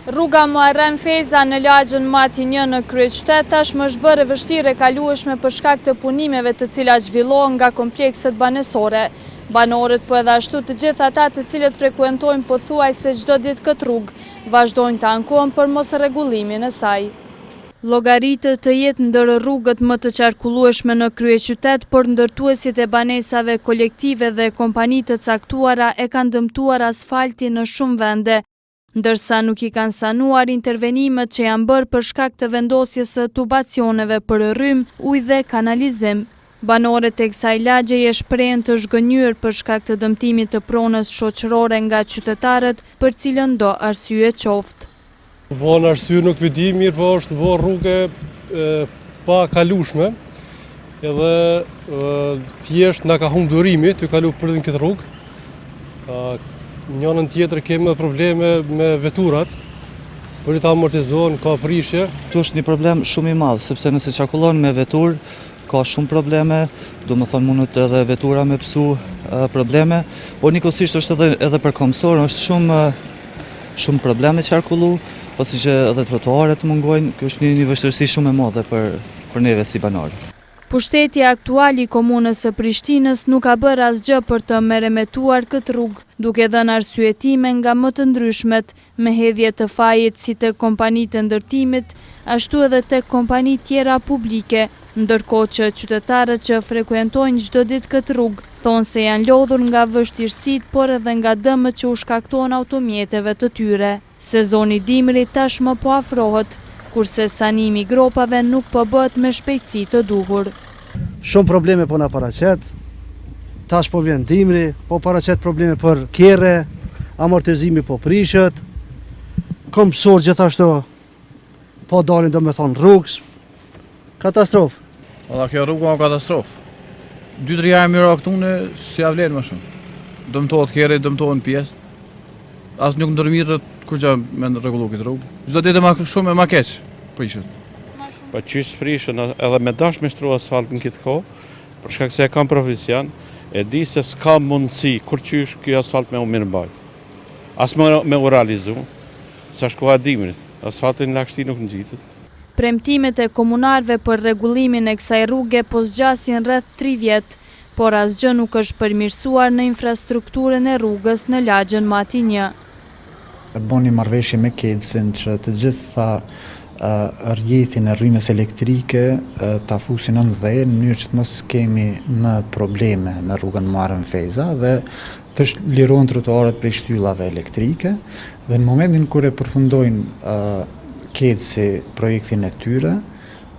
Rruga Muharrem Feza në lagjën Mati 1 në kryeqytet tashmë është bërë e vështirë e kalueshme për shkak të punimeve të cilat zhvillohen nga komplekset banesore. Banorët po edhe ashtu të gjithë ata të cilët frekuentojnë pothuajse çdo ditë këtë rrugë vazhdojnë të ankohen për mosrregullimin e saj. Llogaritë të jetë ndër rrugët më të qarkullueshme në kryeqytet, por ndërtuesit e banesave kolektive dhe kompanitë të caktuara e kanë dëmtuar asfaltin në shumë vende, ndërsa nuk i kanë sanuar intervenimet që janë bërë për shkak të vendosjes së tubacioneve për rrym, ujë dhe kanalizim. Banorët e kësaj lagjeje shprehen të zhgënjur për shkak të dëmtimit të pronës shoqërore nga qytetarët, për cilën do arsye qoftë. Von arsye nuk e di mirë, po është bërë rrugë pa kalueshme, edhe thjesht na ka humbur durimi të kalu për këtë rrugë. Njënën tjetër kemi probleme me veturat, për të amortizohen, ka prishje. Këtu është një problem shumë i madh, sepse nëse qarkullon me vetur, ka shumë probleme, do më thonë mundet edhe vetura me pësu probleme, por njëkohësisht është edhe për kombësor, është shumë probleme qarkullu, pasi që edhe trotuaret mungojnë, kjo është një vështirësi shumë e madhe për neve si banorë. Pushteti aktual i komunës së Prishtinës nuk ka bërë asgjë për të meremetuar këtë rrugë, duke dhënë arsyetime nga më të ndryshmet, me hedhje të fajit si të kompanitë të ndërtimit, ashtu edhe të kompanitë tjera publike, ndërkohë që qytetarët që frekuentojnë çdo ditë këtë rrugë thonë se janë lodhur nga vështirësitë, por edhe nga dëmët që u shkaktohen automjeteve të tyre. Sezoni dimrit tashmë po afrohet, kurse sanimi i gropave nuk po bëhet me shpejtësi të duhur. Shumë probleme po na paraqet, tash po vjen dimri, po paraqet probleme për kerre, amortizimi po prishet, kombësor gjithashtu po dalin domethënë rrugës, katastrofë. Valla kjo rrugë ka katastrofë. 2-3 javë mirë këtune si ja vlen më shumë. Dëmtohet kerre, dëmtohen pjesë. As nuk ndërmirret kur gjë me rregullu këtë rrugë. Çdo ditë më shumë më keq prishet. Po qysh prishën edhe me dash me shtru asfalt në këtë kohë, për shkak se e kam profesion, e di se s'ka mundësi kur qysh ky asfalt me u mirëmbajt. As me u realizu, sa shkoha dimrit, asfaltin lagështi nuk ngjitet. Premtimet e komunarëve për rregullimin e kësaj rruge po zgjasin rreth 3 vjet, por asgjë nuk është përmirësuar në infrastrukturën e rrugës në lagjën Mati 1. Boni marrëveshje me KEDS-in që të gjitha rrjetin e rrymës elektrike ta fusin në dhe në mënyrë që të mos kemi më probleme në rrugën Muharrem Feza dhe të lirohen trotuarët prej shtyllave elektrike, dhe në momentin kur e përfundojnë KEDS-i projektin e tyre,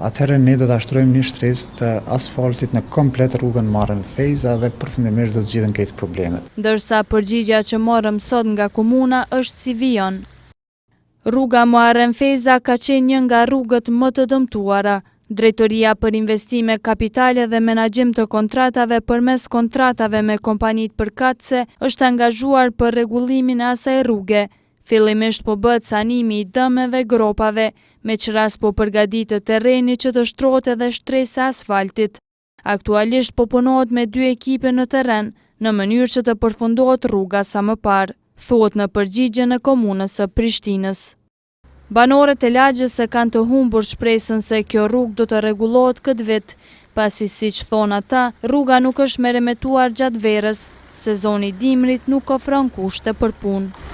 atëherë ne do të ashtrojmë një shtresë të asfaltit në komplet rrugën Muharrem Feza dhe përfundimisht do të zgjidhen këto problemet. Ndërsa përgjigja që morëm sot nga komuna është si vijon. Rruga Muharrem Feza ka qenë një nga rrugët më të dëmtuara. Drejtoria për investime kapitale dhe menaxhim të kontratave përmes kontratave me kompanitë përkatëse është angazhuar për rregullimin e asaj rruge. Fillimisht po bëhet sanimi i dëmeve gropave, me që rast po përgatitet terreni që të shtrohet edhe shtresa e asfaltit. Aktualisht po punohet me 2 ekipe në terren, në mënyrë që të përfundohet rruga sa më parë, thuhet në përgjigjen e komunës së Prishtinës. Banorët e lagjës e kanë të humbur shpresën se kjo rrugë do të rregullohet këtë vit, pasi siç thonë ata, rruga nuk është meremetuar gjatë verës, sezoni dimrit nuk ofron kushte për punë.